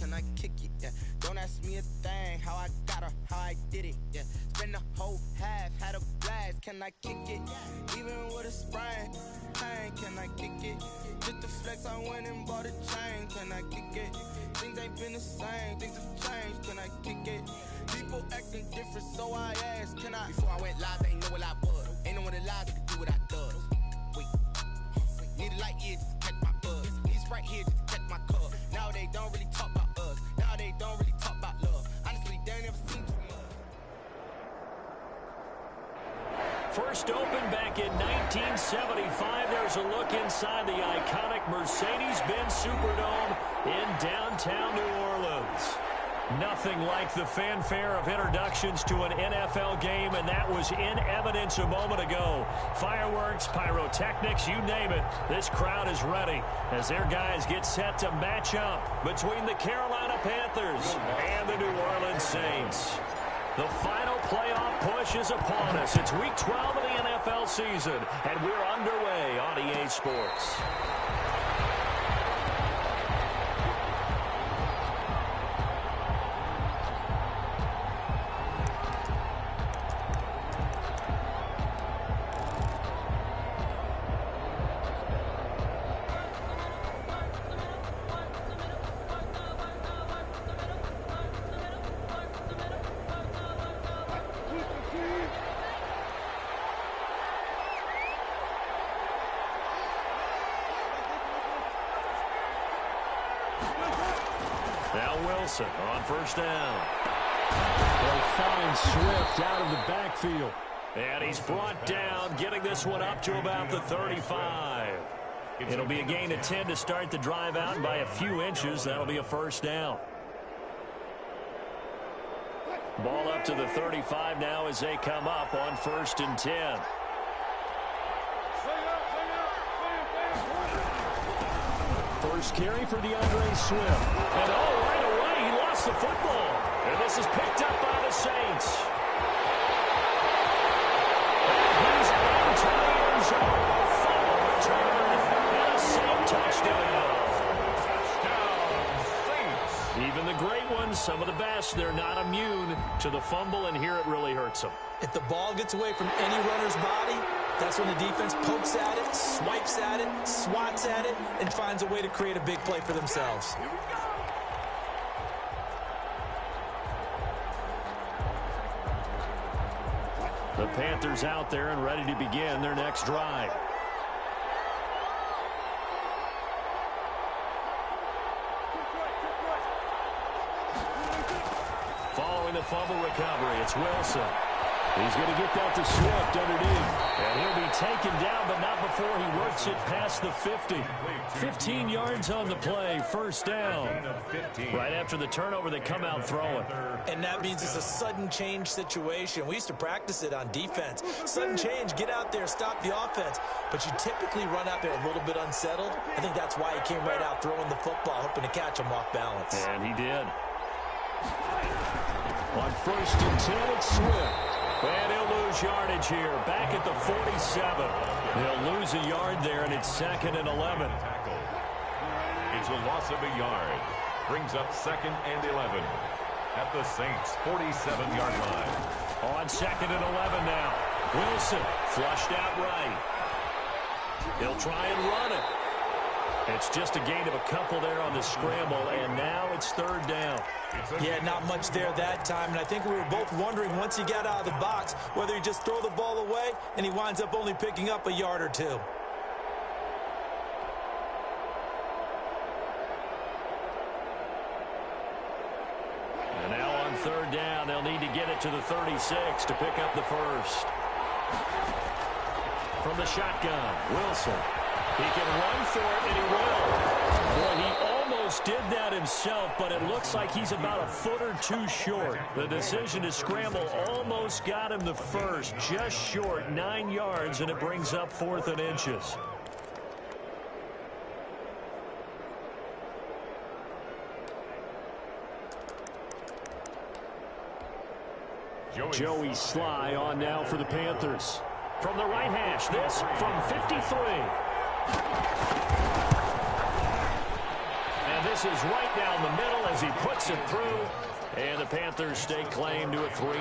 can I kick it? Yeah, don't ask me a thing, how I got her, how I did it. Yeah, spend the whole half, had a blast, can I kick it? Even with a sprain, pain, can I kick it? Just the flex, I went and bought a chain, can I kick it? Things ain't been the same, things have changed, can I kick it? People acting different, so I asked, can I? Before I went live, they ain't know what I was. Ain't no one alive that could do what I does. Wait, need a light here just to catch my buzz. Need a Sprite here just to catch my cup. Now they don't really talk about us. Now they don't really talk about love. Honestly, they ain't never seen too much. First opened back in 1975. There's a look inside the iconic Mercedes-Benz Superdome in downtown New Orleans. Nothing like the fanfare of introductions to an NFL game, and that was in evidence a moment ago. Fireworks, pyrotechnics, you name it. This crowd is ready as their guys get set to match up between the Carolina Panthers and the New Orleans Saints. The final playoff push is upon us. It's Week 12 of the NFL season, and we're underway on EA Sports. Now Wilson on first down. They'll find Swift out of the backfield. And he's brought down, getting this one up to about the 35. It'll be a gain of 10 to start the drive out, and by a few inches, that'll be a first down. Ball up to the 35 now as they come up on 1st and 10. First carry for DeAndre Swift. And right away, he lost the football. And this is picked up by the Saints. And he's into the end zone. Full return. And a Saint touchdown. Even the great ones, some of the best, they're not immune to the fumble, and here it really hurts them. If the ball gets away from any runner's body, that's when the defense pokes at it, swipes at it, swats at it, and finds a way to create a big play for themselves. The Panthers out there and ready to begin their next drive. Following the fumble recovery, it's Wilson. He's going to get that to Swift underneath. And he'll be taken down, but not before he works it past the 50. 15 yards on the play, first down. Right after the turnover, they come out throwing. And that means it's a sudden change situation. We used to practice it on defense. Sudden change, get out there, stop the offense. But you typically run out there a little bit unsettled. I think that's why he came right out throwing the football, hoping to catch him off balance. And he did. On 1st and 10, it's Swift. And he'll lose yardage here, back at the 47. He'll lose a yard there, and it's 2nd and 11. It's a loss of a yard. Brings up 2nd and 11 at the Saints' 47-yard line. On 2nd and 11 now. Wilson flushed out right. He'll try and run it. It's just a gain of a couple there on the scramble, and now it's 3rd down. Yeah, not much there that time, and I think we were both wondering once he got out of the box whether he just throw the ball away, and he winds up only picking up a yard or two. And now on 3rd down, they'll need to get it to the 36 to pick up the first. From the shotgun, Wilson. He can run for it, and he will. Boy, he almost did that himself, but it looks like he's about a foot or two short. The decision to scramble almost got him the first, just short, 9 yards, and it brings up 4th and inches. Joey Sly on now for the Panthers. From the right hash, this from 53. And this misses right down the middle as he puts it through. And the Panthers stake claim to a 3-0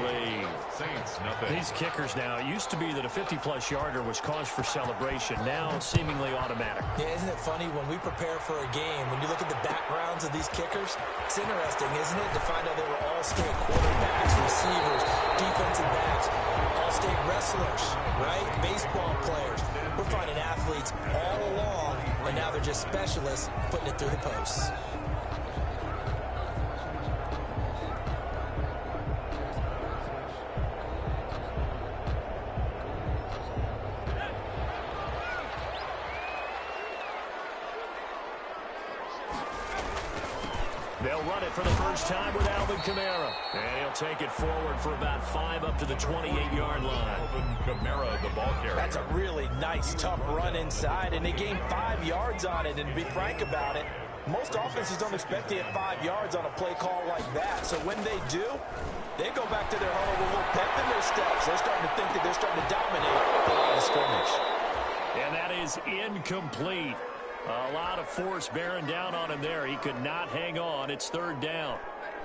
lead. Saints, nothing. These kickers now, it used to be that a 50-plus yarder was cause for celebration. Now it's seemingly automatic. Yeah, isn't it funny when we prepare for a game, when you look at the backgrounds of these kickers, it's interesting, isn't it, to find out they were all-state quarterbacks, receivers, defensive backs, all-state wrestlers, right? Baseball players. We're finding athletes all along, and now they're just specialists putting it through the posts. They'll run it for the first time with Alvin Kamara. And he'll take it forward for about 5 up to the 28-yard line. Alvin Kamara, the ball carrier. That's a really nice, tough run inside, and they gained 5 yards on it. And to be frank about it, most offenses don't expect to get 5 yards on a play call like that. So when they do, they go back to their huddle with a little pep in their steps. They're starting to think that they're starting to dominate the line of scrimmage. And that is incomplete. A lot of force bearing down on him there. He could not hang on. It's 3rd down.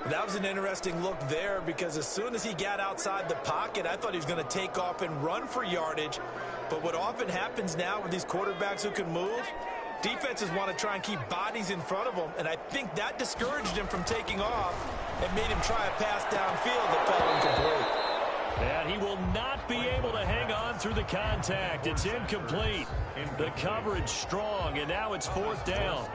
That was an interesting look there because as soon as he got outside the pocket, I thought he was going to take off and run for yardage. But what often happens now with these quarterbacks who can move, defenses want to try and keep bodies in front of them, and I think that discouraged him from taking off and made him try a pass downfield that fell incomplete. And he will not be able to hang on through the contact. It's incomplete. The coverage strong, and now it's 4th down.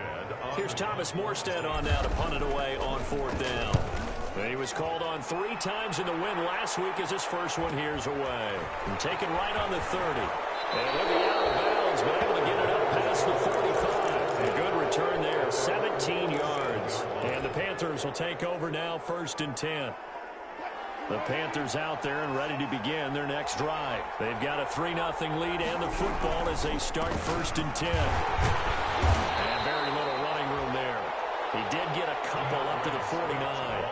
Here's Thomas Morstead on now to punt it away on 4th down. He was called on 3 times in the win last week as his first one here's away. And taken right on the 30. And he'll be out of bounds, but able to get it up past the 45. A good return there, 17 yards. And the Panthers will take over now, 1st and 10. The Panthers out there and ready to begin their next drive. They've got a 3-0 lead and the football as they start 1st and 10. And very little running room there. He did get a couple up to the 49.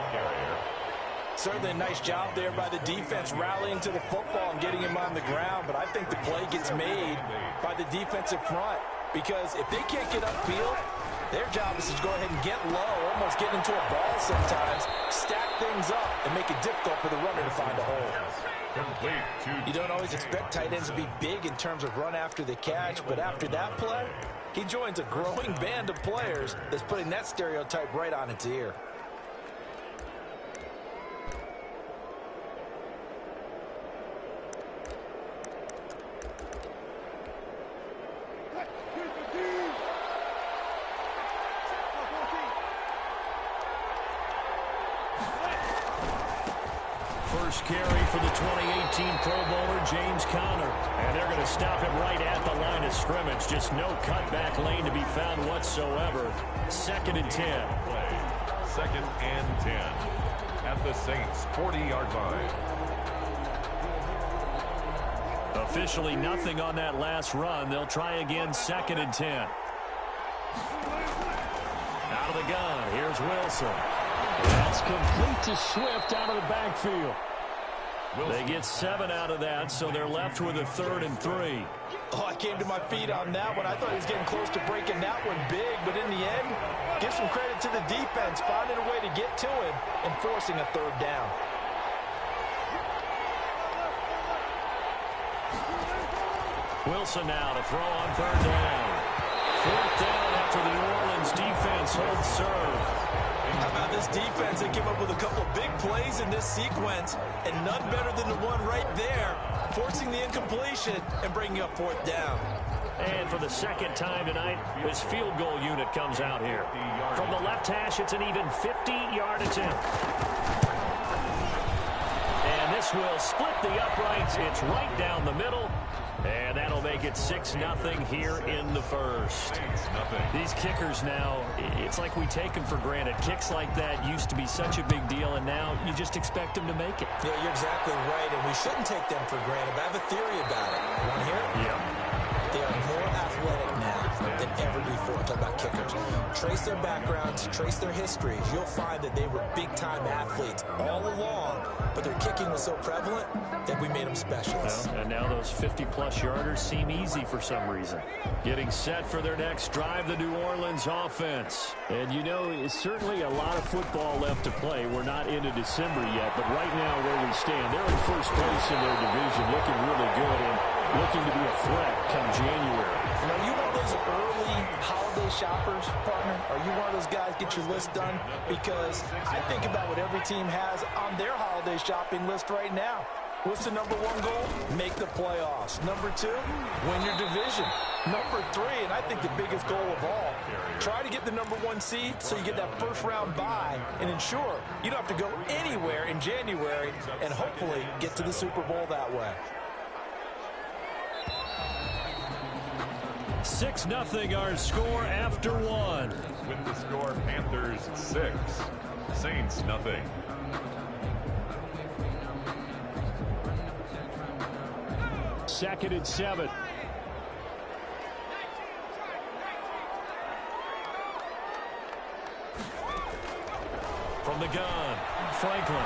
Certainly a nice job there by the defense rallying to the football and getting him on the ground, but I think the play gets made by the defensive front because if they can't get upfield, their job is to go ahead and get low, almost get into a ball sometimes, stack things up, and make it difficult for the runner to find a hole. You don't always expect tight ends to be big in terms of run after the catch, but after that play, he joins a growing band of players that's putting that stereotype right on its ear. First carry for the 2018 Pro Bowler, James Conner. And they're going to stop him right at the line of scrimmage. Just no cutback lane to be found whatsoever. 2nd and 10. 2nd and 10 at the Saints' 40-yard line. Officially nothing on that last run. They'll try again, 2nd and 10. Out of the gun, here's Wilson. That's complete to Swift out of the backfield. They get 7 out of that, so they're left with a 3rd and 3. Oh, I came to my feet on that one. I thought he was getting close to breaking that one big, but in the end, give some credit to the defense, finding a way to get to him and forcing a 3rd down. Wilson now to throw on 3rd down. 4th down after the New Orleans defense holds serve. How about this defense? They came up with a couple big plays in this sequence, and none better than the one right there, forcing the incompletion and bringing up 4th down. And for the 2nd time tonight, this field goal unit comes out here. From the left hash, it's an even 50-yard attempt. And this will split the uprights. It's right down the middle. And that'll make it 6-0 here in the 1st. These kickers now, it's like we take them for granted. Kicks like that used to be such a big deal, and now you just expect them to make it. Yeah, you're exactly right, and we shouldn't take them for granted. But I have a theory about it. You want to hear it? Yeah. They are more athletic now than ever before. I'm talking about kickers. Trace their backgrounds, trace their histories. You'll find that they were big-time athletes all along, but their kicking was so prevalent that we made them specialists. Well, and now those 50-plus yarders seem easy for some reason. Getting set for their next drive, the New Orleans offense. And you know, it's certainly a lot of football left to play. We're not into December yet, but right now where we stand, they're in first place in their division, looking really good and looking to be a threat come January. Are you one of those early holiday shoppers, partner? Are you one of those guys get your list done? Because I think about what every team has on their holiday shopping list right now. What's the number one goal? Make the playoffs. Number two, win your division. Number three, and I think the biggest goal of all, try to get the number one seed so you get that first round bye and ensure you don't have to go anywhere in January and hopefully get to the Super Bowl that way. 6-0 our score after one. With the score, Panthers 6, Saints nothing. Second and 7. From the gun, Franklin.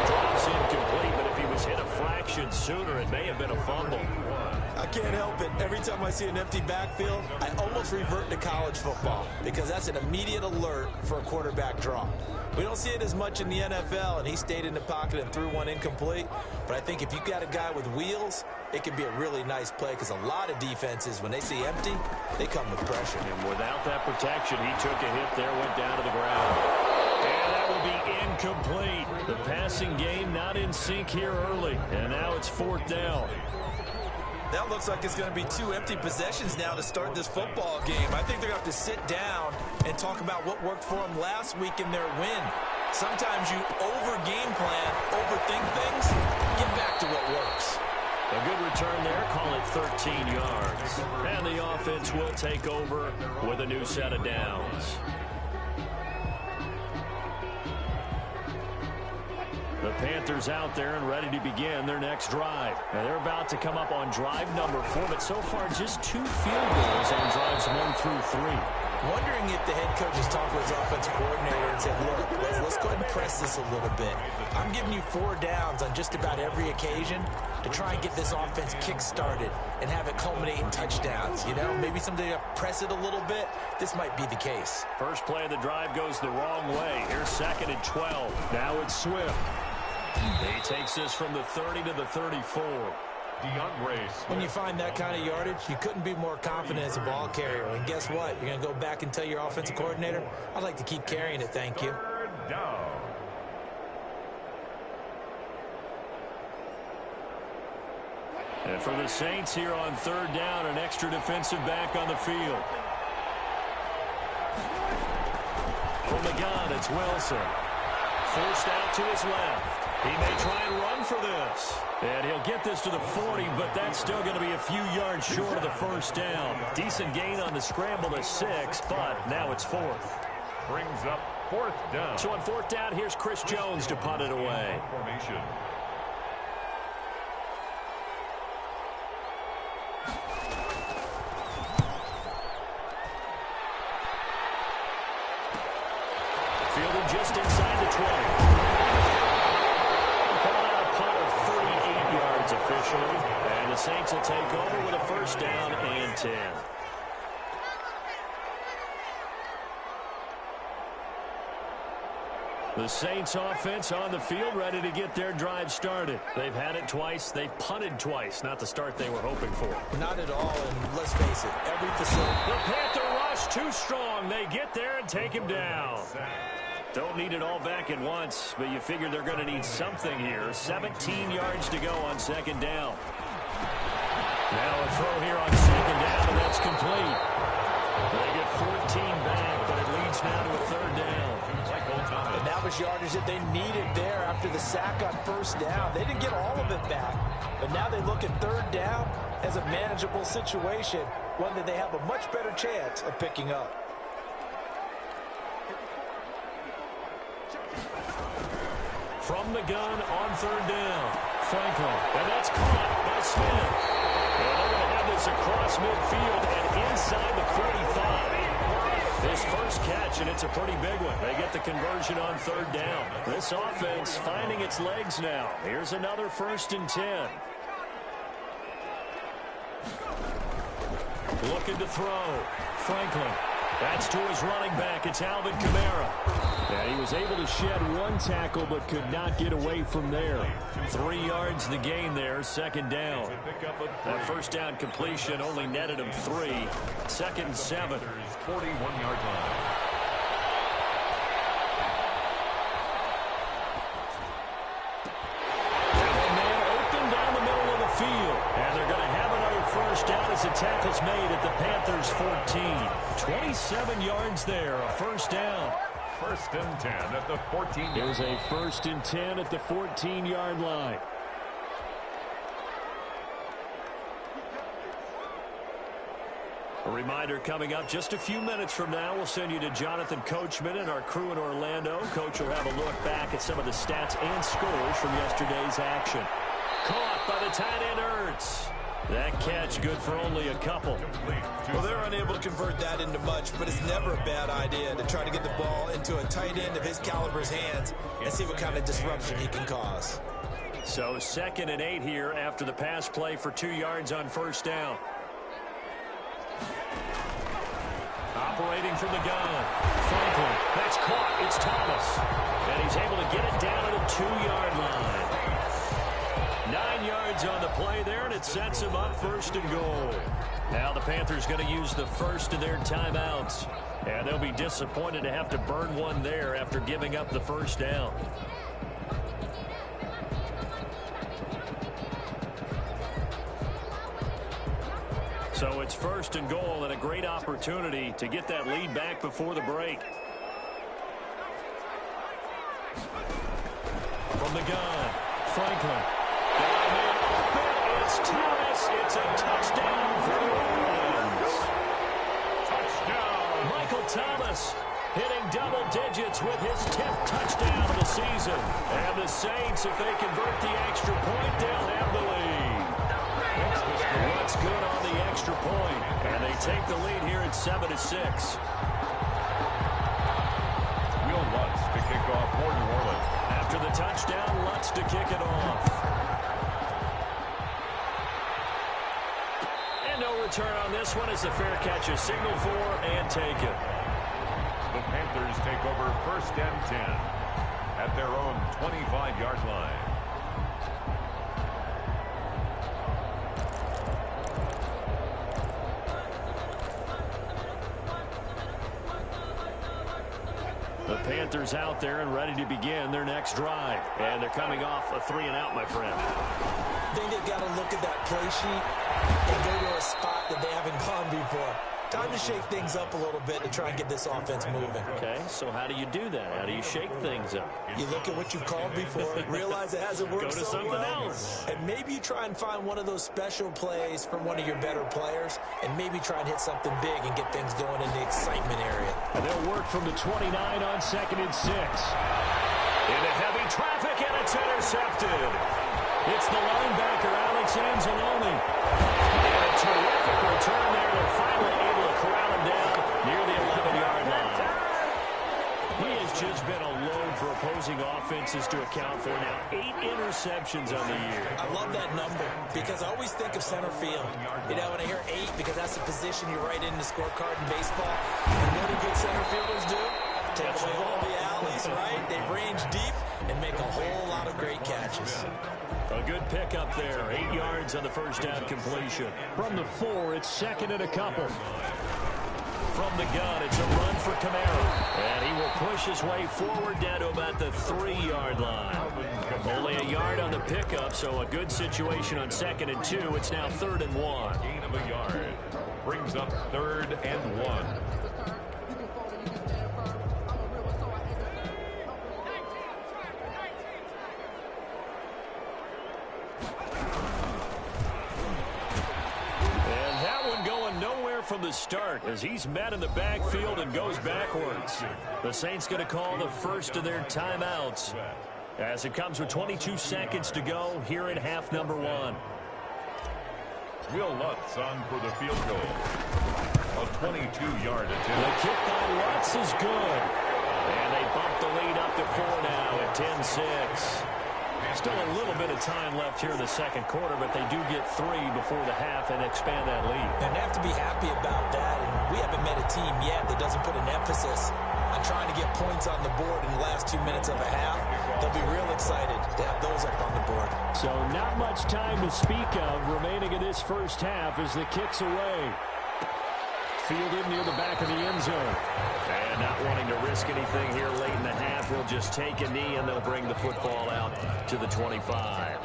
Drops incomplete, but if he was hit a fraction sooner, it may have been a fumble. I can't help it. Every time I see an empty backfield, I almost revert to college football because that's an immediate alert for a quarterback draw. We don't see it as much in the NFL, and he stayed in the pocket and threw one incomplete. But I think if you got a guy with wheels, it can be a really nice play because a lot of defenses, when they see empty, they come with pressure. And without that protection, he took a hit there, went down to the ground. And that will be incomplete. The passing game not in sync here early, and now it's fourth down. That looks like it's going to be two empty possessions now to start this football game. I think they're going to have to sit down and talk about what worked for them last week in their win. Sometimes you over-game plan, overthink things, get back to what works. A good return there, call it 13 yards. And the offense will take over with a new set of downs. The Panthers out there and ready to begin their next drive. Now they're about to come up on drive number 4, but so far just 2 field goals on drives 1 through 3. Wondering if the head coach has talked with his offensive coordinator and said, look, let's go ahead and press this a little bit. I'm giving you 4 downs on just about every occasion to try and get this offense kick-started and have it culminate in touchdowns. You know, maybe someday to press it a little bit. This might be the case. First play of the drive goes the wrong way. Here's 2nd and 12. Now it's Swift. He takes this from the 30 to the 34. When you find that kind of yardage, you couldn't be more confident as a ball carrier. And guess what? You're going to go back and tell your offensive coordinator, I'd like to keep carrying it, thank you. And for the Saints here on 3rd down, an extra defensive back on the field. From the gun, it's Wilson. Forced out to his left. He may try and run for this. And he'll get this to the 40, but that's still going to be a few yards short of the first down. Decent gain on the scramble to 6, but now it's 4th. Brings up 4th down. So on 4th down, here's Chris Jones to punt it away. Formation. Fielded just inside the 20. Officially, and the Saints will take over with a first down and 10. The Saints offense on the field, ready to get their drive started. They've had it twice. They've punted twice. Not the start they were hoping for. Not at all, and let's face it, every facility. The Panther rush too strong. They get there and take him down. Don't need it all back at once, but you figure they're going to need something here. 17 yards to go on 2nd down. Now a throw here on 2nd down, and that's complete. They get 14 back, but it leads now to a 3rd down. And that was yardage that they needed there after the sack on 1st down. They didn't get all of it back, but now they look at 3rd down as a manageable situation, one that they have a much better chance of picking up. From the gun on 3rd down, Franklin, and that's caught by Smith. And they're going to have this across midfield and inside the 45. His first catch, and it's a pretty big one. They get the conversion on third down. This offense finding its legs now. Here's another 1st and 10. Looking to throw. Franklin. That's to his running back. It's Alvin Kamara. Yeah, he was able to shed one tackle but could not get away from there. 3 yards the gain there, 2nd down. That 1st down completion only netted him 3. 2nd and 7. 41-yard line. Open down the middle of the field. And they're going to have another 1st down as the tackle's made at the Panthers' 14. 27 yards there, a 1st down. 1st and 10 at the 14. Here's a 1st and 10 at the 14-yard line. A reminder coming up just a few minutes from now, we'll send you to Jonathan Coachman and our crew in Orlando. Coach will have a look back at some of the stats and scores from yesterday's action. Caught by the tight end Ertz. That catch good for only a couple. Well, they're unable to convert that into much, but it's never a bad idea to try to get the ball into a tight end of his caliber's hands and see what kind of disruption he can cause. So 2nd and 8 here after the pass play for 2 yards on 1st down. Operating from the gun. Franklin. That's caught. It's Thomas. And he's able to get it down to the 2-yard line. 9 yards on the play there, and it sets him up 1st and goal. Now the Panthers going to use the first of their timeouts. And they'll be disappointed to have to burn one there after giving up the 1st down. So it's 1st and goal and a great opportunity to get that lead back before the break. From the gun, Franklin. It's Thomas. It's a touchdown for New Orleans. Touchdown. Michael Thomas hitting double digits with his 10th touchdown of the season. And the Saints, if they convert the extra point, they'll have the lead. What's good on the extra point? And they take the lead here at 7-6. Will Lutz to kick off for New Orleans. After the touchdown, Lutz to kick it off. No return on this one as the fair catch is signaled for and taken. The Panthers take over 1st and 10 at their own 25-yard line. The Panthers out there and ready to begin their next drive. And they're coming off a 3-and-out, my friend. I think they've got to look at that play sheet and go to a spot that they haven't gone before. Time to shake things up a little bit to try and get this offense moving. Okay, so how do you do that? How do you shake things up? You look at what you've called before, realize it hasn't worked Go to so something well, else. and maybe you try and find one of those special plays from one of your better players, and maybe try and hit something big and get things going in the excitement area. And they'll work from the 29 on 2nd and 6. Into heavy traffic, and it's intercepted. It's the linebacker, Alex Anzalone. And a terrific return there. They're finally able to corral him down near the 11-yard line. He has just been a load for opposing offenses to account for now. 8 interceptions on the year. I love that number because I always think of center field. You know, when I hear 8, because that's the position you write in the scorecard in baseball. And what do good center fielders do? Take away all the alleys, right? They range deep and make a whole lot of great catches. A good pickup there. 8 yards on the 1st down completion. From the 4, it's 2nd and a couple. From the gun, it's a run for Kamara. And he will push his way forward down to about the 3-yard line. Only a yard on the pickup, so a good situation on 2nd and 2. It's now 3rd and 1. Gain of a yard. Brings up 3rd and 1. From the start as he's met in the backfield and goes backwards. The Saints going to call the first of their timeouts as it comes with 22 seconds to go here in half number 1. Will Lutz on for the field goal. A 22-yard attempt. The kick by Lutz is good. And they bump the lead up to 4 now at 10-6. Still a little bit of time left here in the second quarter, but they do get 3 before the half and expand that lead. And they have to be happy about that. And we haven't met a team yet that doesn't put an emphasis on trying to get points on the board in the last 2 minutes of a half. They'll be real excited to have those up on the board. So not much time to speak of remaining in this first half as the kick's away. Fielded near the back of the end zone. And not wanting to risk anything here late in the half, he'll just take a knee and they'll bring the football out to the 25.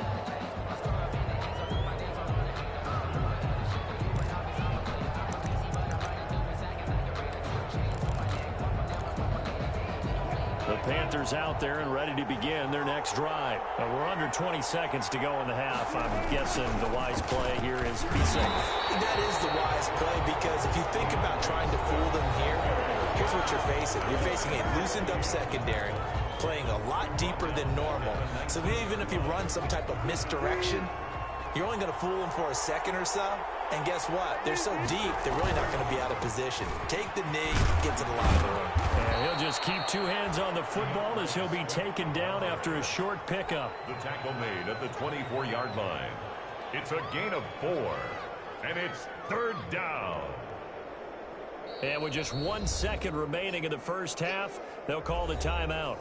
The Panthers out there and ready to begin their next drive. We're under 20 seconds to go in the half. I'm guessing the wise play here is be safe. That is the wise play, because if you think about trying to fool them here, here's what you're facing. You're facing a loosened up secondary, playing a lot deeper than normal. So even if you run some type of misdirection, you're only going to fool them for a second or so. And guess what? They're so deep, they're really not going to be out of position. Take the knee, get to the locker room. And he'll just keep 2 hands on the football as he'll be taken down after a short pickup. The tackle made at the 24-yard line. It's a gain of 4, and it's 3rd down. And with just 1 second remaining in the first half, they'll call the timeout.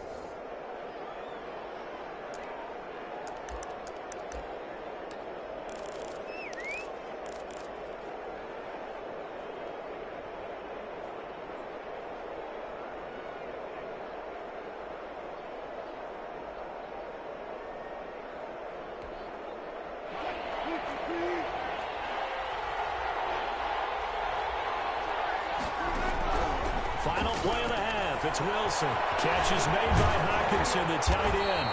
Final play of the half. It's Wilson. Catch is made by Hawkinson, the tight end.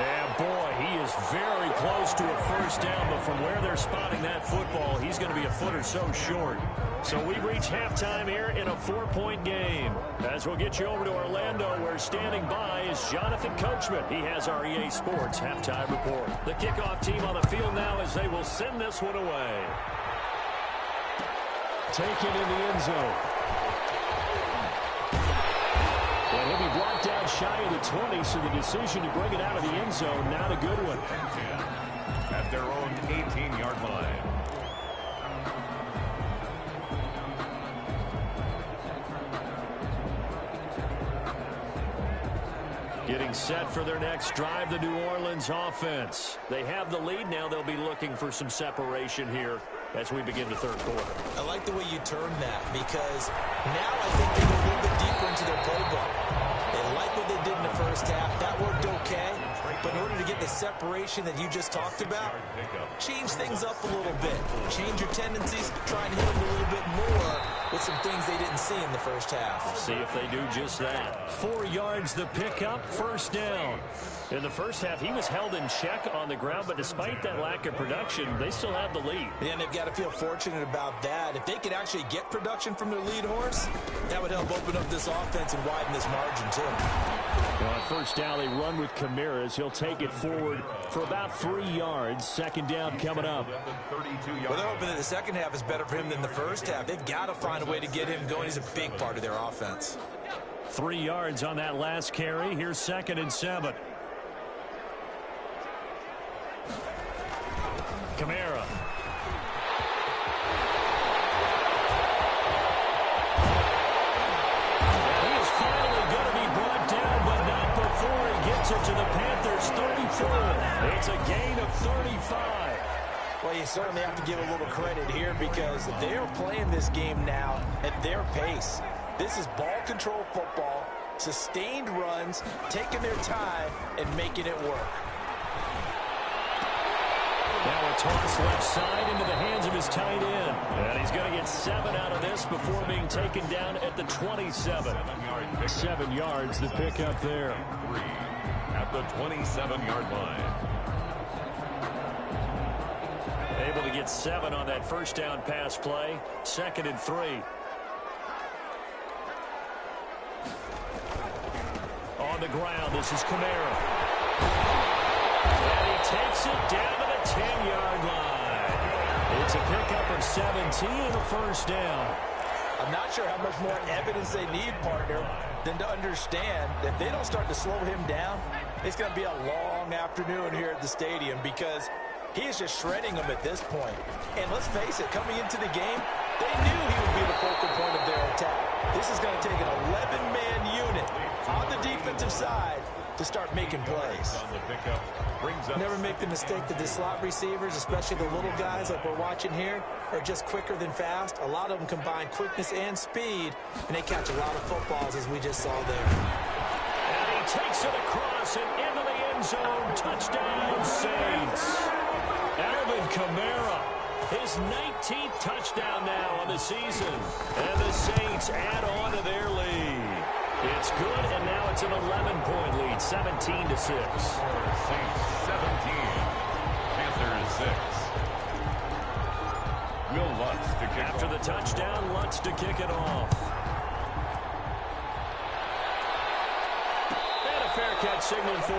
And boy, he is very close to a first down, but from where they're spotting that football, he's going to be a foot or so short. So we reach halftime here in a 4-point game. As we'll get you over to Orlando, where standing by is Jonathan Coachman. He has our EA Sports halftime report. The kickoff team on the field now as they will send this one away. Taken in the end zone. And he'll be blocked down shy of the 20, so the decision to bring it out of the end zone, not a good one. At their own 18-yard line. Getting set for their next drive, the New Orleans offense. They have the lead. Now they'll be looking for some separation here as we begin the third quarter. I like the way you termed that, because now I think they go a little bit deeper into their playbook. They like what they did in the first half. That worked okay. But in order to get the separation that you just talked about, change things up a little bit. Change your tendencies, try and hit them a little bit more with some things they didn't see in the first half. See if they do just that. 4 yards the pickup, first down. In the first half, he was held in check on the ground, but despite that lack of production, they still have the lead. Yeah, and they've got to feel fortunate about that. If they could actually get production from their lead horse, that would help open up this offense and widen this margin, too. Well, on first down, they run with Camaras. He'll take it forward for about 3 yards. Second down coming up. Well, they're hoping that the second half is better for him than the first half. They've got to find a way to get him going. He's a big part of their offense. 3 yards on that last carry. Here's 2nd and 7. Kamara. And he is finally going to be brought down, but not before he gets it to the Panthers' 34. It's a gain of 35. Well, you certainly have to give a little credit here, because they're playing this game now at their pace. This is ball control football, sustained runs, taking their time, and making it work. Now a toss left side into the hands of his tight end. And he's going to get 7 out of this before being taken down at the 27. 7 yards, the pickup there. 3 at the 27-yard line. Able to get 7 on that first down pass play. 2nd and 3. On the ground, this is Kamara. And he takes it down to the 10-yard line. It's It's a pickup of 17 and a first down. I'm not sure how much more evidence they need, partner, than to understand that if they don't start to slow him down, it's going to be a long afternoon here at the stadium because he is just shredding them at this point. And let's face it, coming into the game, they knew he would be the focal point of their attack. This is going to take an 11-man unit on the defensive side to start making plays. Never make the mistake that the slot receivers, especially the little guys like we're watching here, are just quicker than fast. A lot of them combine quickness and speed, and they catch a lot of footballs, as we just saw there. And he takes it across and into the end zone. Touchdown, Saints. Alvin Kamara, his 19th touchdown now on the season. And the Saints add on to their lead. It's good, and now it's an 11-point lead, 17-6. Saints 17, Panthers 6. Will Lutz to kick After the touchdown, Lutz to kick it off. And a fair catch signaled for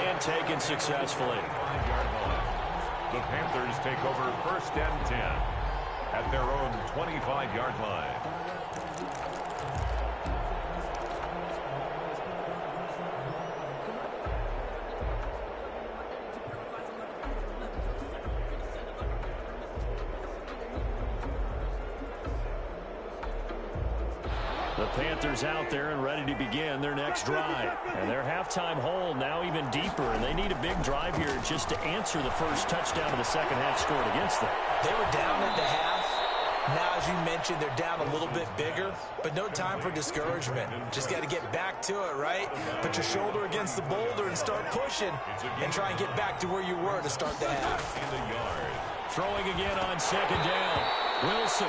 and taken successfully. 5-yard line. The Panthers take over first and 10 at their own 25-yard line. The Panthers out there and ready to begin their next drive. And their halftime hole now even deeper, and they need a big drive here just to answer the first touchdown of the second half scored against them. They were down at the half. Now, as you mentioned, they're down a little bit bigger, but no time for discouragement. Just got to get back to it, right? Put your shoulder against the boulder and start pushing and try and get back to where you were to start the half. Throwing again on second down. Wilson.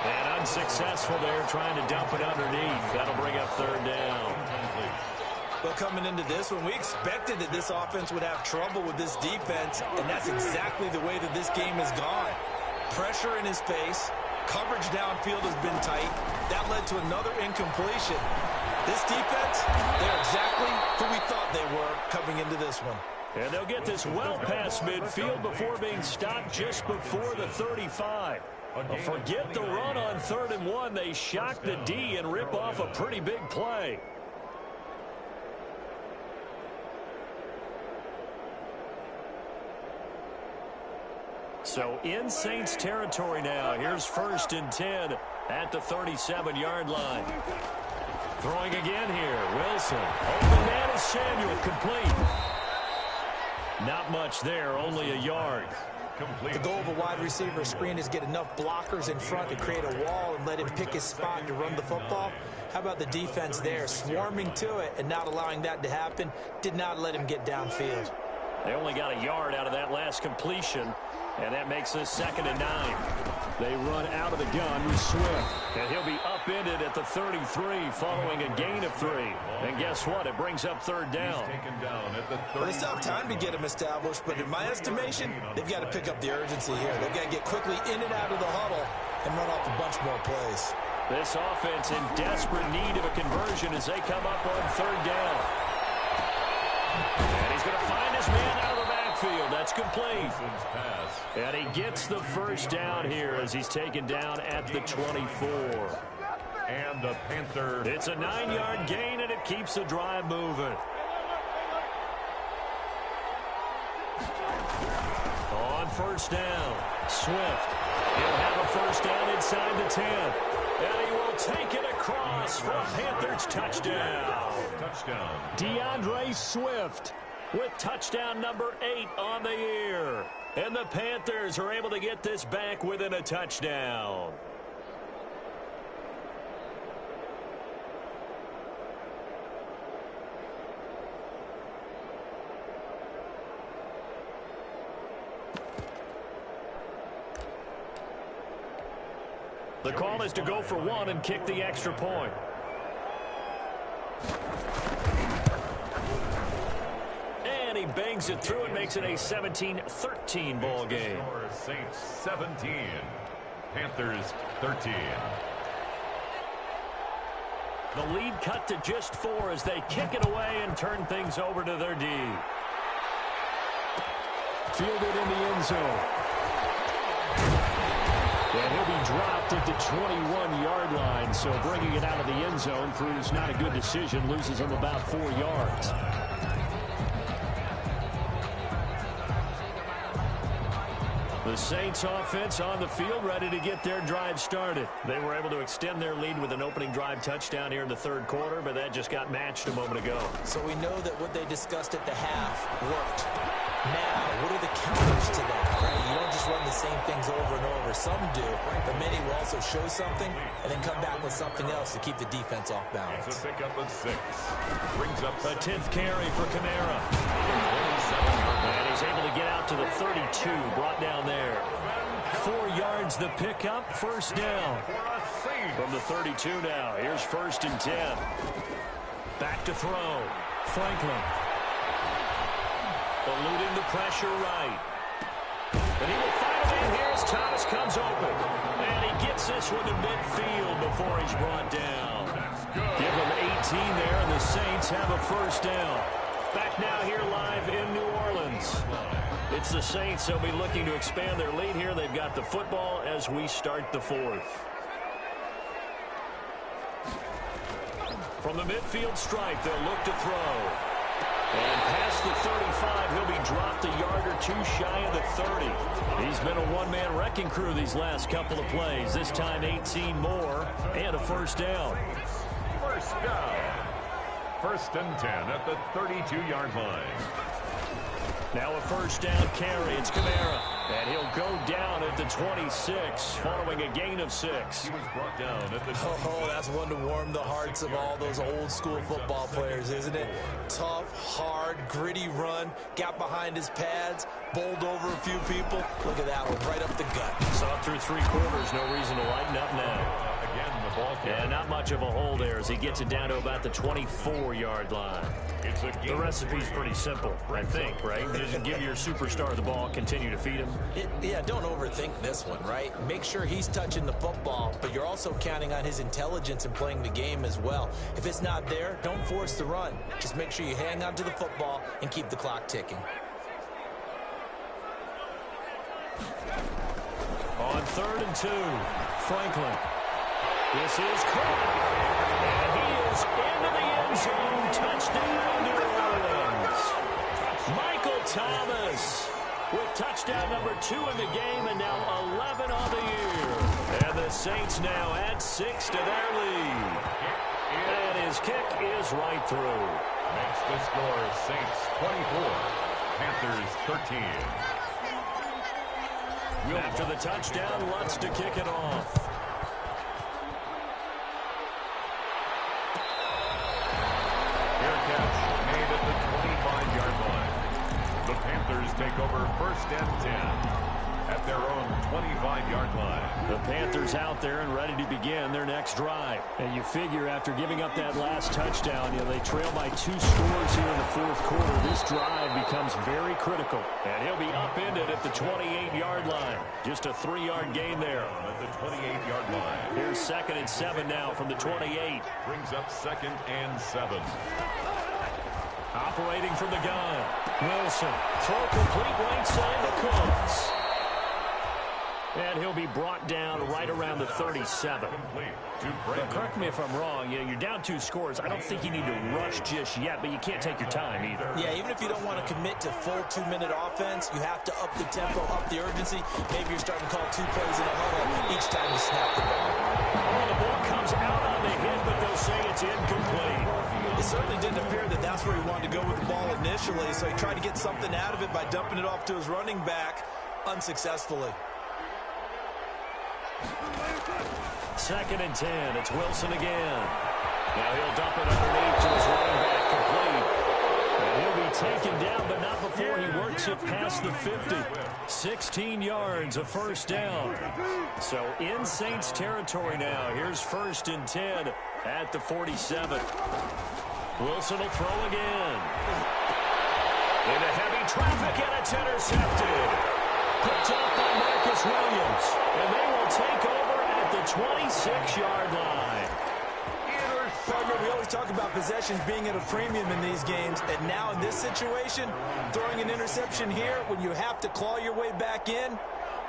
And unsuccessful there, trying to dump it underneath. That'll bring up third down. Well, coming into this one, we expected that this offense would have trouble with this defense, and that's exactly the way that this game has gone. Pressure in his face. Coverage downfield has been tight. That led to another incompletion. This defense, they're exactly who we thought they were coming into this one. And they'll get this well past midfield before being stopped just before the 35. Forget the run on 3rd and 1. They shock the D and rip off a pretty big play. So in Saints territory now. Here's 1st and 10 at the 37-yard line. Throwing again here. Wilson. Open man is Samuel. Complete. Not much there. Only a yard. The goal of a wide receiver screen is get enough blockers in front to create a wall and let him pick his spot to run the football. How about the defense there, swarming to it and not allowing that to happen? Did not let him get downfield. They only got a yard out of that last completion, and that makes this 2nd and 9. They run out of the gun with Swift, and he'll be upended at the 33 following a gain of 3. And guess what? It brings up third down. Well, it's tough time to get him established, but in my estimation, they've got to pick up the urgency here. They've got to get quickly in and out of the huddle and run off a bunch more plays. This offense in desperate need of a conversion as they come up on third down. And he's going to find his man out of the backfield. That's complete. And he gets the first down here as he's taken down at the 24. And the Panther. It's a 9-yard gain, and it keeps the drive moving. On first down, Swift. He'll have a first down inside the 10. And he will take it across for a Panthers touchdown. Touchdown. DeAndre Swift with touchdown number 8 on the year. And the Panthers are able to get this back within a touchdown. The call is to go for 1 and kick the extra point. And he bangs it through and makes it a 17-13 ball game. Saints 17, Panthers 13. The lead cut to just 4 as they kick it away and turn things over to their D. Fielded in the end zone. And he'll be dropped at the 21-yard line. So bringing it out of the end zone proves not a good decision. Loses him about 4 yards. The Saints offense on the field, ready to get their drive started. They were able to extend their lead with an opening drive touchdown here in the third quarter, but that just got matched a moment ago. So we know that what they discussed at the half worked. Now, what are the counters to that, right? You don't just run the same things over and over. Some do, but many will also show something and then come back with something else to keep the defense off balance. It's a pickup of 6. Brings up a 10th carry for Kamara. And he's able to get out to the 32, brought down there. 4 yards the pickup, first down. From the 32 now, here's 1st and 10. Back to throw. Franklin. Eluding the pressure right. And he will find a man here as Thomas comes open. And he gets this one to midfield before he's brought down. Give him 18 there, and the Saints have a first down. Back now here live in New Orleans. It's the Saints. They'll be looking to expand their lead here. They've got the football as we start the 4th. From the midfield stripe, they'll look to throw. And past the 35, he'll be dropped a yard or 2 shy of the 30. He's been a one-man wrecking crew these last couple of plays. This time 18 more and a first down. First down. 1st and 10 at the 32-yard line. Now a first down carry. It's Kamara. And he'll go down at the 26 following a gain of 6. He was brought down at the... Oh, that's one to warm the hearts of all those old-school football players, isn't it? Tough, hard, gritty run. Got behind his pads, bowled over a few people. Look at that one, right up the gut. Saw through 3 quarters. No reason to lighten up now. Again, the ball carrier. And not much of a hole there as he gets it down to about the 24-yard line. The recipe's pretty simple, I think, right? Just give your superstar the ball, continue to feed him. Yeah, don't overthink this one, right? Make sure he's touching the football, but you're also counting on his intelligence in playing the game as well. If it's not there, don't force the run. Just make sure you hang on to the football and keep the clock ticking. On 3rd and 2, Franklin. This is caught. And he is into the end zone. Touchdown, New Orleans. Michael Thomas with touchdown number 2 in the game and now 11 on the year. And the Saints now add 6 to their lead. And his kick is right through. Makes the score Saints 24, Panthers 13. After the touchdown, Lutz to kick it off. Made at the 25-yard line. The Panthers take over 1st and 10 at their own 25-yard line. The Panthers out there and ready to begin their next drive. And you figure after giving up that last touchdown, they trail by 2 scores here in the 4th quarter. This drive becomes very critical. And he'll be upended at the 28-yard line. Just a 3-yard gain there. At the 28-yard line. Here's 2nd and 7 now from the 28. Brings up 2nd and 7. Operating from the gun. Wilson. Throw complete right side to Cooks. And he'll be brought down right around the 37. Now, correct me if I'm wrong. You're down 2 scores. I don't think you need to rush just yet, but you can't take your time either. Yeah, even if you don't want to commit to full 2-minute offense, you have to up the tempo, up the urgency. Maybe you're starting to call 2 plays in a huddle each time you snap the ball. Oh, the ball comes out on the hit, but they'll say it's incomplete. It certainly didn't appear that that's where he wanted to go with the ball initially, so he tried to get something out of it by dumping it off to his running back unsuccessfully. 2nd and 10. It's Wilson again. Now he'll dump it underneath to his running back, complete. And he'll be taken down, but not before he works it past the 50. 16 yards, a first down. So in Saints territory now. Here's 1st and 10 at the 47. Wilson will throw again. Into heavy traffic, and it's intercepted. Picked up by Marcus Williams. And they will take over at the 26-yard line. Partner, we always talk about possessions being at a premium in these games, and now in this situation, throwing an interception here when you have to claw your way back in,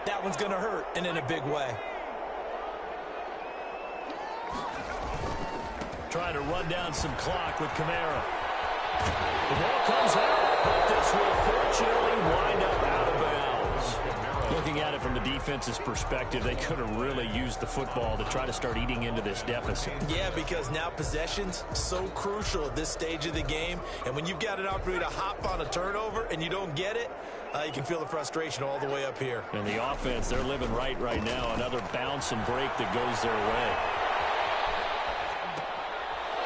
that one's going to hurt, and in a big way. trying to run down some clock with Kamara. The ball comes out, but this will fortunately wind up out of bounds. Looking at it from the defense's perspective, they could have really used the football to try to start eating into this deficit. Yeah, because now possession's so crucial at this stage of the game. And when you've got an opportunity to hop on a turnover and you don't get it, you can feel the frustration all the way up here. And the offense, they're living right now. Another bounce and break that goes their way.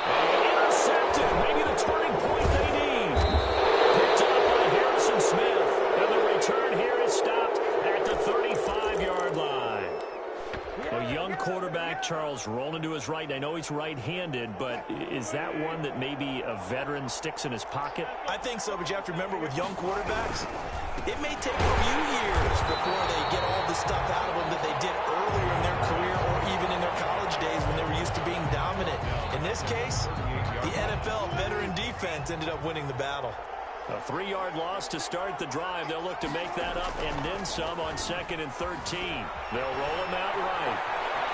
Intercepted. Maybe the turning point they need. Picked up by Harrison Smith. And the return here is stopped at the 35-yard line. A young quarterback, Charles, rolling to his right. I know he's right-handed, but is that one that maybe a veteran sticks in his pocket? I think so, but you have to remember with young quarterbacks, it may take a few years before they get all the stuff out of them that they did earlier in their career or even in their college days when they were used to being dominant. In this case, the NFL veteran defense ended up winning the battle. A 3-yard loss to start the drive. They'll look to make that up and then some on 2nd and 13. They'll roll him out right.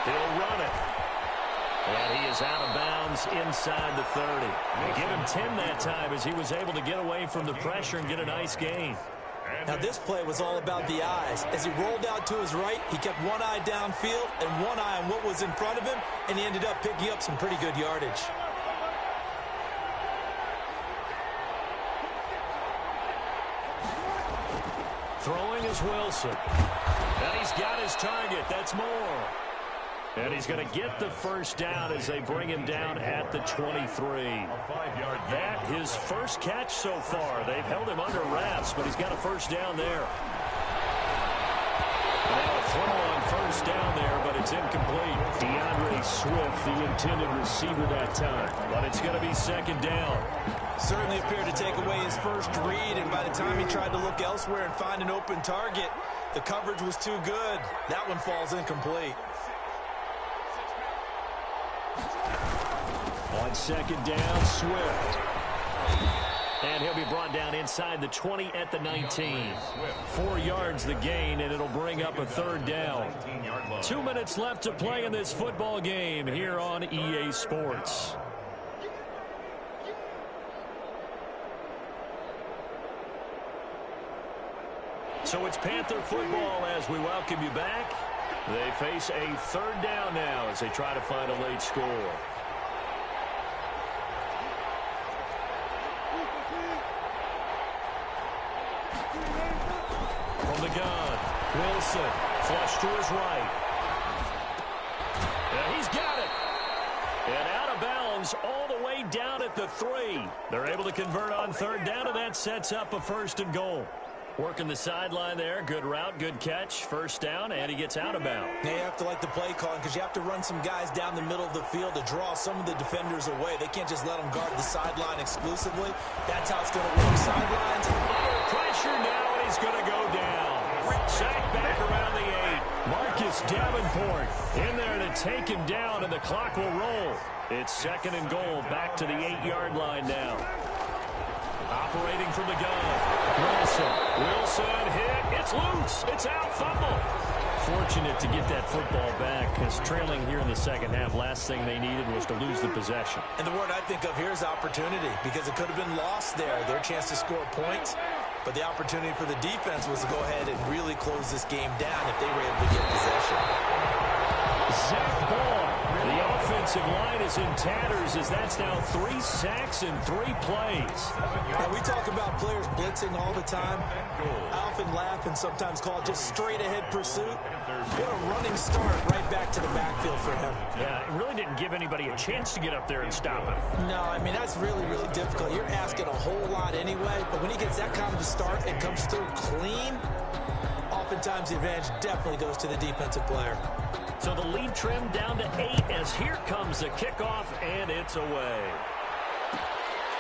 He'll run it. And he is out of bounds inside the 30. They give him 10 that time as he was able to get away from the pressure and get a nice gain. Now this play was all about the eyes. As he rolled out to his right, he kept one eye downfield and one eye on what was in front of him, and he ended up picking up some pretty good yardage. Throwing is Wilson. And he's got his target. That's Moore. And he's going to get the first down as they bring him down at the 23. That his first catch so far. They've held him under wraps, but he's got a first down there. Now a throw on first down there, but it's incomplete. DeAndre Swift, the intended receiver that time. But it's going to be 2nd down. Certainly appeared to take away his first read, and by the time he tried to look elsewhere and find an open target, the coverage was too good. That one falls incomplete. On 2nd down, Swift. And he'll be brought down inside the 20 at the 19. 4 yards the gain, and it'll bring up a 3rd down. 2 minutes left to play in this football game here on EA Sports. So it's Panther football as we welcome you back. They face a 3rd down now as they try to find a late score. From the gun, Wilson, flush to his right. And he's got it. And out of bounds all the way down at the 3. They're able to convert on 3rd down, and that sets up a 1st and goal. Working the sideline there. Good route, good catch. First down, and he gets out of bounds. Now you have to like the play calling because you have to run some guys down the middle of the field to draw some of the defenders away. They can't just let them guard the sideline exclusively. That's how it's going to work. Sidelines. Under pressure now, and he's going to go down. Sacked back around the 8. Marcus Davenport in there to take him down, and the clock will roll. It's 2nd and goal. Back to the 8-yard line now. Operating from the gun. Wilson hit. It's loose. It's out. Fumble. Fortunate to get that football back because trailing here in the 2nd half, last thing they needed was to lose the possession. And the word I think of here is opportunity because it could have been lost there. Their chance to score points. But the opportunity for the defense was to go ahead and really close this game down if they were able to get possession. Zach Ball. The offensive line is in tatters as that's now 3 sacks in 3 plays. And we talk about players blitzing all the time. I often laugh and sometimes call it just straight-ahead pursuit. What a running start right back to the backfield for him. Yeah, it really didn't give anybody a chance to get up there and stop him. No, I mean, that's really, really difficult. You're asking a whole lot anyway, but when he gets that kind of a start and comes through clean, oftentimes the advantage definitely goes to the defensive player. So the lead trimmed down to 8 as here comes the kickoff, and it's away.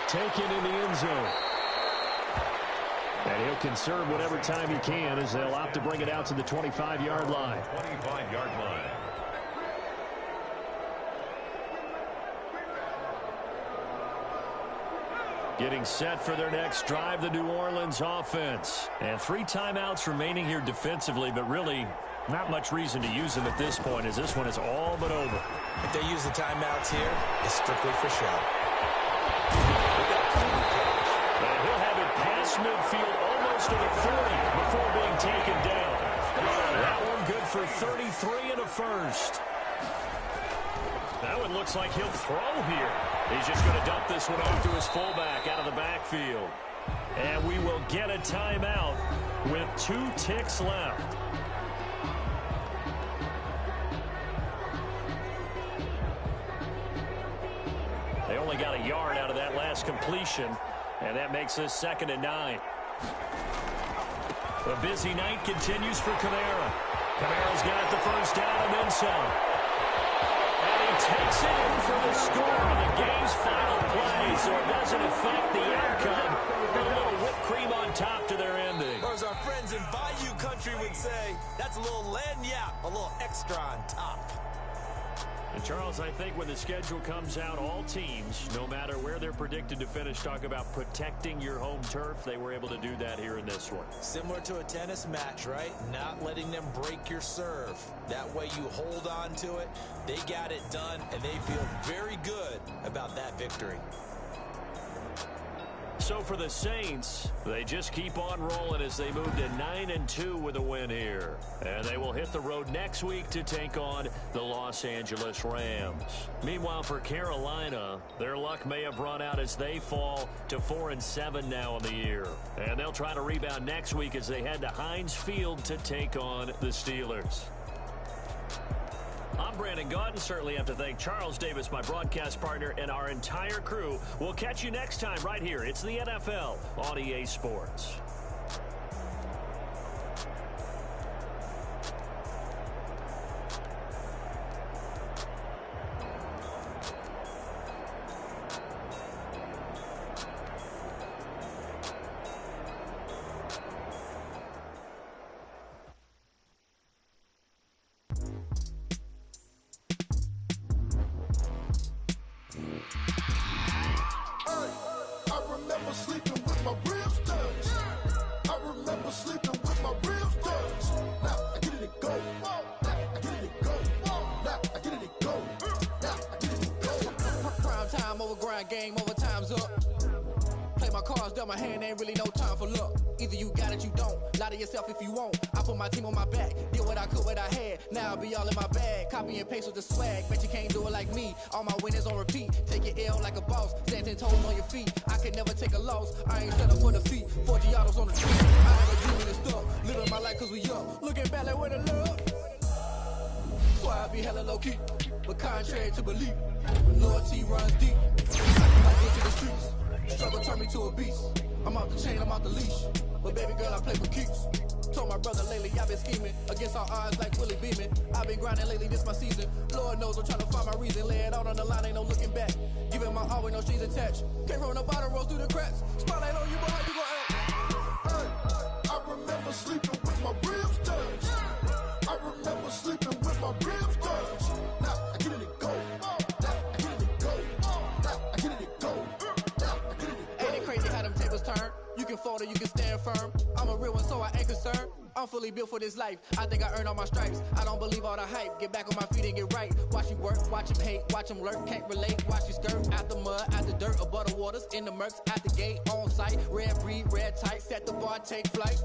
Taken in the end zone. And he'll conserve whatever time he can as they'll opt to bring it out to the 25-yard line. 25-yard line. Getting set for their next drive, the New Orleans offense. And 3 timeouts remaining here defensively, but really Not much reason to use him at this point, as this one is all but over. If they use the timeouts here, it's strictly for show. And he'll have it past midfield almost to the 40 before being taken down. That one good for 33 and a first. That one looks like he'll throw here. He's just going to dump this one off to his fullback out of the backfield. And we will get a timeout with 2 ticks left. They only got a yard out of that last completion, and that makes this 2nd and 9. The busy night continues for Kamara. Kamara's got the first down and then some. And he takes it in for the score on the game's final play, so it doesn't affect the outcome. A little whipped cream on top to their ending. Or as our friends in Bayou Country would say, that's a little lagniappe, a little extra on top. And Charles, I think when the schedule comes out, all teams, no matter where they're predicted to finish, talk about protecting your home turf. They were able to do that here in this one. Similar to a tennis match, right? Not letting them break your serve. That way you hold on to it. They got it done, and they feel very good about that victory. So for the Saints, they just keep on rolling as they move to 9-2 with a win here. And they will hit the road next week to take on the Los Angeles Rams. Meanwhile, for Carolina, their luck may have run out as they fall to 4-7 now in the year. And they'll try to rebound next week as they head to Heinz Field to take on the Steelers. I'm Brandon Gaudin. Certainly have to thank Charles Davis, my broadcast partner, and our entire crew. We'll catch you next time right here. It's the NFL on EA Sports. Game over, time's up. Play my cards, dealt my hand, ain't really no time for luck. Either you got it, you don't. Lie to yourself if you won't. I put my team on my back, did what I could, what I had. Now I'll be all in my bag. Copy and paste with the swag. Bet you can't do it like me. All my winners on repeat. Take your L like a boss. Stand 10 toes on your feet. I can never take a loss. I ain't set up for defeat. 4 Giottos on the street. I ain't a dreaming and stuff. Living my life cause we up. Looking back like where the love. So I be hella low key. But contrary to belief, loyalty runs deep. I get to the streets. Struggle turned me to a beast. I'm off the chain, I'm off the leash. But baby girl, I play for keeps. Told my brother lately, I've been scheming. Against all odds like Willie Beeman. I've been grinding lately, this my season. Lord knows I'm trying to find my reason. Lay it out on the line, ain't no looking back. Giving my all with no strings attached. Came from the bottom, rose through the cracks. Spotlight on you, boy, how you gon' act? Hey, I remember sleeping with my ribs touched. I remember sleeping with my ribs touched. Now I get it go. You can fold or you can stand firm. I'm a real one, so I ain't concerned. I'm fully built for this life. I think I earned all my stripes. I don't believe all the hype. Get back on my feet and get right. Watch you work, watch him hate, watch him lurk. Can't relate, watch you skirt. Out the mud, out the dirt, above the waters, in the murks, out the gate, on site. Red breed, red tight, set the bar, take flight.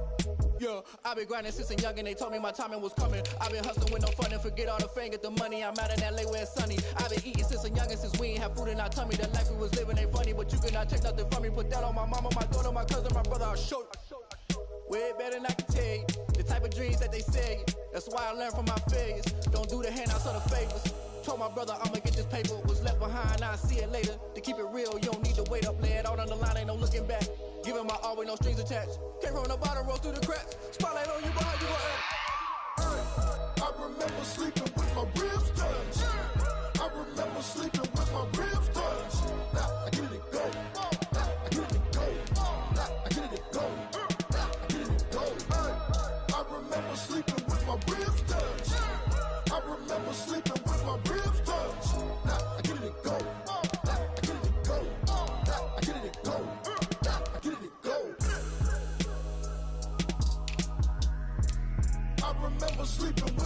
Yeah, I've been grinding since a young and they told me my timing was coming. I've been hustling with no fun and forget all the fame, get the money. I'm out in LA where it's sunny. I've been eating since a young and since we ain't have food in our tummy. The life we was living ain't funny, but you cannot take nothing from me. Put that on my mama, my daughter, my cousin, my brother, I'll show you. Way better than I can tell you. The type of dreams that they say. That's why I learned from my failures. Don't do the handouts or the favors. Told my brother I'ma get this paper. Was left behind, I'll see it later. To keep it real, you don't need to wait up. Lay it out on the line, ain't no looking back. Giving my all with no strings attached. Came from the bottom, rose through the cracks. Spotlight on you, boy, how you gon' act? I remember sleeping with my ribs touched. I remember sleeping with my ribs touched. Now I get it go. Now I get it go. Now I get it go. Now I get it go. I remember sleeping with my ribs touched. I remember sleeping with my ribs touched. Now I get it go. Now I get it go. Now I get it go. Now I get it go. I remember sleeping with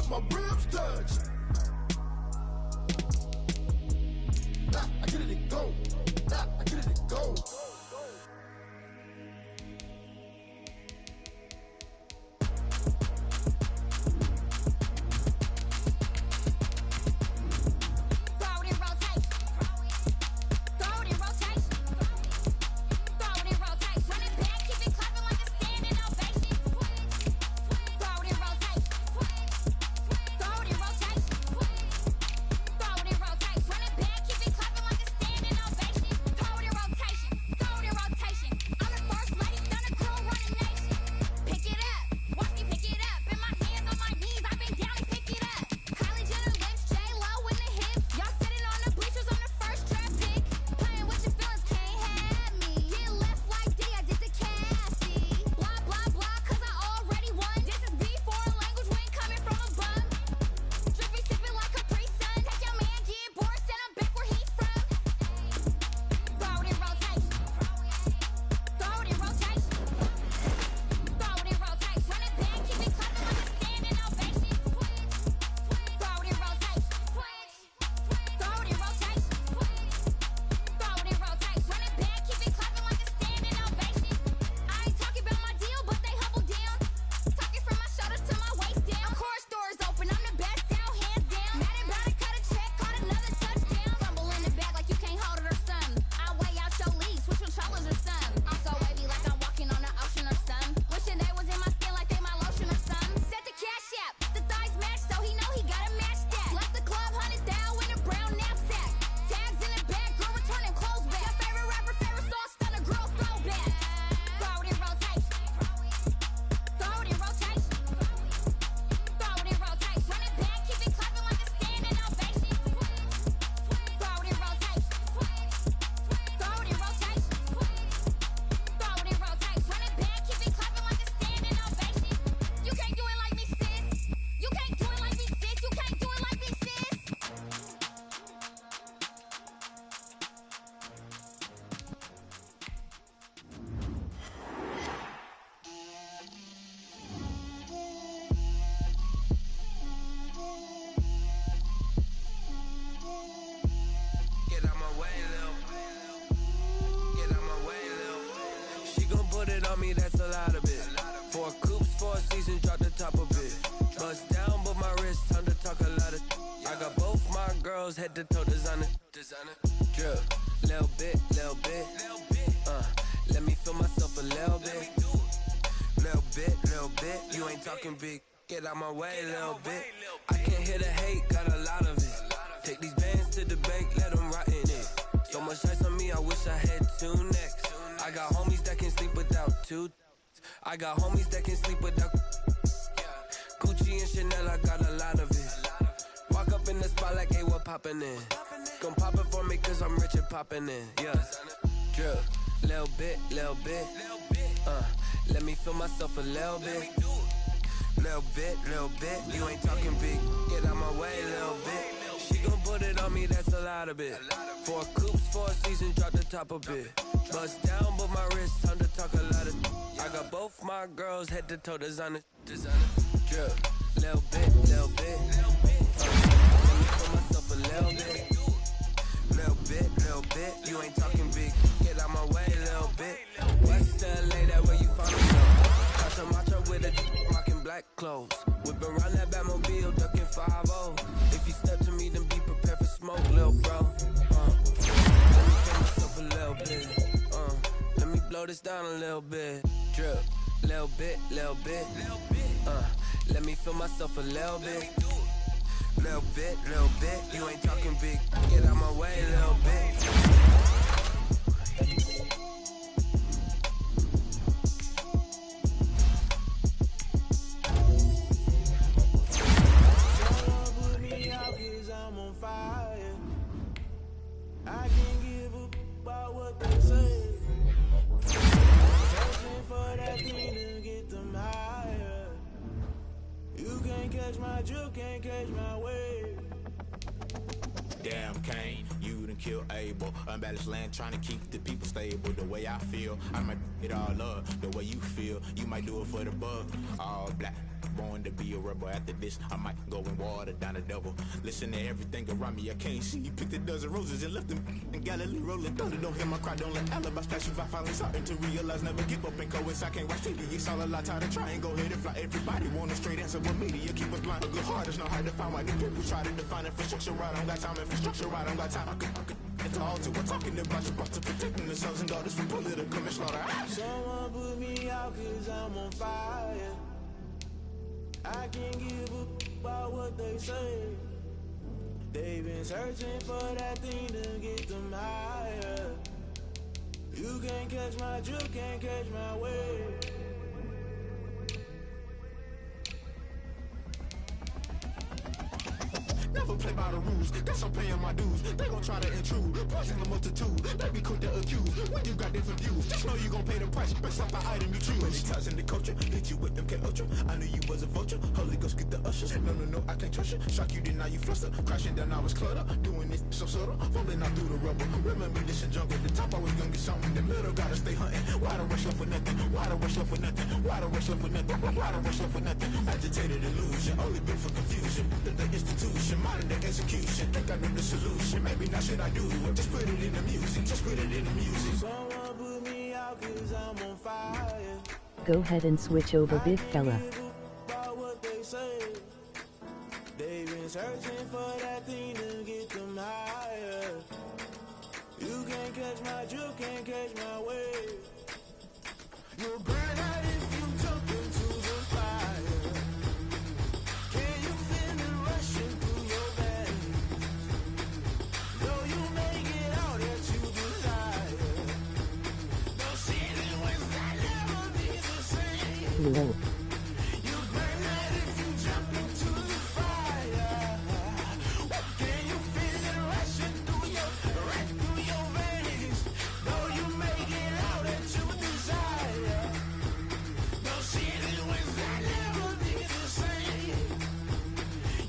me, that's a lot of it. 4 coops, 4 seasons, drop the top a bit. Bust down, but my wrist, time to talk a lot of. I got both my girls head to toe designer. Drip, little bit. Let me feel myself a little bit. Little bit. You ain't talking big. Get out my way, little bit. I can't hear the hate, got a lot of it. Take these bands to the bank, let them rot in it. So much ice on me, I wish I had 2 necks. I got homies that can sleep without 2. I got homies that can sleep without. Gucci and Chanel, I got a lot of it. Walk up in the spot like, hey, what poppin' in? Gon' pop it for me, cause I'm rich and poppin' in. Yeah. Drip, little bit. Let me feel myself a little bit. Little bit. You ain't talking big. Get out my way, little bit. She gon' put it on me, that's a lot of it. 4 coops, 4 seasons, drop the top a bit. Bust down, but my wrist, time to talk a lot of. I got both my girls head to toe designer. Drip, little bit. Let me feel myself a little bit. Little bit. You ain't talking big. Get out my way, little bit. West LA, that where you find me though. Macho with a rockin' black clothes. Whippin' around that Batmobile, duckin' 5-0. If you step to me, then be prepared for smoke, lil' bro. Let me feel myself a little bit. Let me blow this down a little bit. Drip, little bit. Let me feel myself a little bit. Little bit. You ain't talking big. Get out my way, little bit. I can't give up about what they say. Searching for that thing to get them higher. You can't catch my drift, can't catch my wave. Damn, Kane, you done killed Abel. Unbalanced land, trying to keep the people stable. The way I feel, I might it all up. The way you feel, you might do it for the bug. All black, born to be a rebel. After this, I might go and water down the devil. Listen to everything around me, I can't see. Picked a dozen roses and left them in Galilee rolling thunder. Don't hear my cry, don't let alibis pass you. I finally starting to realize, never give up and coincide. I can't watch TV, it's all a lot. Time to try and go ahead and fly. Everybody want a straight answer with media. Keep us blind, a good heart is not hard to find. Why the people try to define infrastructure right? I don't got time, infrastructure right, I don't got time. I could it's all to we're talking about you, about to protecting the sons and daughters from political and slaughter. Someone put me out cause I'm on fire. I can't give up about what they say. They've been searching for that thing to get them higher. You can't catch my drift, can't catch my wave. Never play by the rules, guess I'm paying my dues. They gon' try to intrude, poison the multitude. They be quick to accuse, when you got different views. Just know you gon' pay the price, based off the item you choose. Many times in the culture, hit you with MK Ultra. I knew you was a vulture, Holy Ghost get the ushers. No, I can't trust you. Shock you, then now you fluster. Crashing down, I was cluttered. Doing this so subtle, falling out through the rubble. Remember this in jungle, the top always gonna get something. The middle gotta stay hunting. Why the rush left for nothing? Why the rush left for nothing? Why the rush left for nothing? Why the rush left for nothing? Agitated illusion, only built for confusion. The institution, modern day execution. Think I know the solution. Maybe not should I do it? Just put it in the music. Just put it in the music. Someone put me out cause I'm on fire. Go ahead and switch over, big fella. About what they say. They've been searching for that thing to get them higher. You can't catch my drift, can't catch my wave. You'll burn out if you jump into the fire. Can you feel it rushing through your veins? Though you may get out that you desire. Don't see it when I never be the same. Lol. You burn out if you jump into the fire. Can you feel it rushing through your veins? Though you may get out that you desire. Don't see it when I never be the same.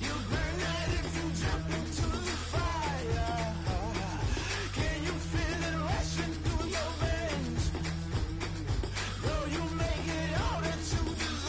You burn out if you jump into the fire. Can you feel it rushing through your veins? Though you may get out that you desire.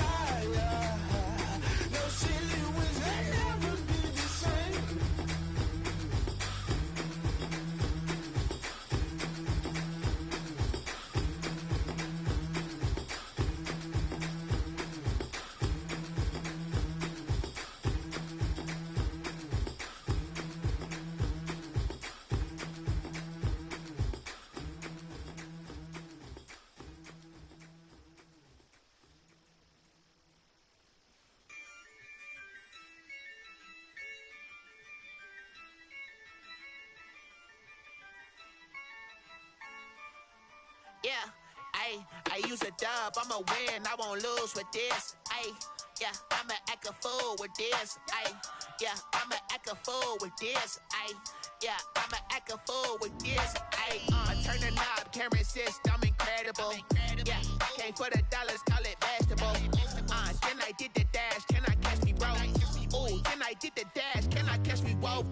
yeah, ayy, I use a dub, I'ma win, I won't lose with this, ayy, yeah, I'ma act a fool with this, ayy, yeah, I'ma act a fool with this, ayy, yeah, I'ma act a fool with this, ayy, I turn the knob, can't resist, I'm incredible, yeah, came for the dollars, call it vegetable, then I did the dash, can I catch me, bro, ooh, then I did the dash, can I catch me, whoa,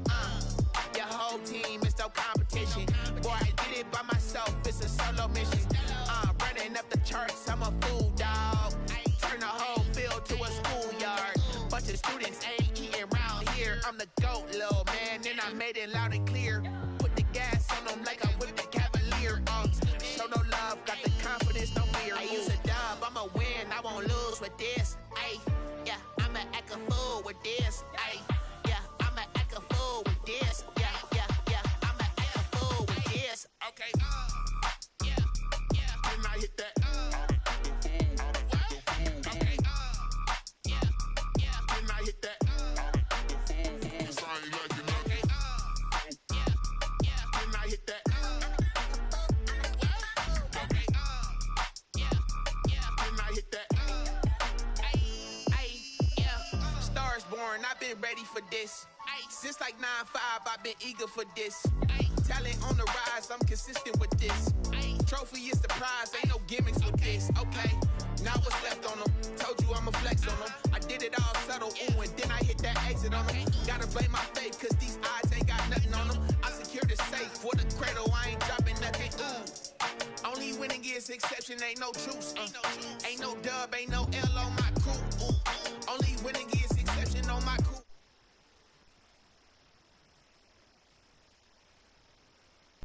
your whole team is no competition. Boy, I did it by myself, it's a solo mission. Running up the charts, I'm a fool, dog. Turn the whole field to a schoolyard. Bunch of students ain't eating round here. I'm the GOAT, little man, and I made it loud and clear. Put the gas on them like I whipped the Cavalier. Show no love, got the confidence, no fear. I use a dub, I'ma win, I won't lose with this. Ay, yeah, I'ma act a fool with this. Ay, yeah, I'ma act a fool with this. Okay, yeah, then I hit that. Okay, yeah, then I hit that. Cause I ain't like it, okay, yeah, then I hit that. Okay, yeah, then I hit that. Ay, yeah, Stars born, I've been ready for this. Since like 9-5, I've been eager for this. Talent on the rise, I'm consistent with this. Trophy is the prize, ain't no gimmicks with this. Okay, now what's left on them? Told you I'ma flex on them. I did it all subtle, ooh, and then I hit that exit on them. Gotta blame my faith, cause these eyes ain't got nothing on them. I secured the safe for the cradle, I ain't dropping nothing, ooh. Only winning is exception, ain't no truce. Ain't no dub, ain't no L on my crew, ooh. Only winning is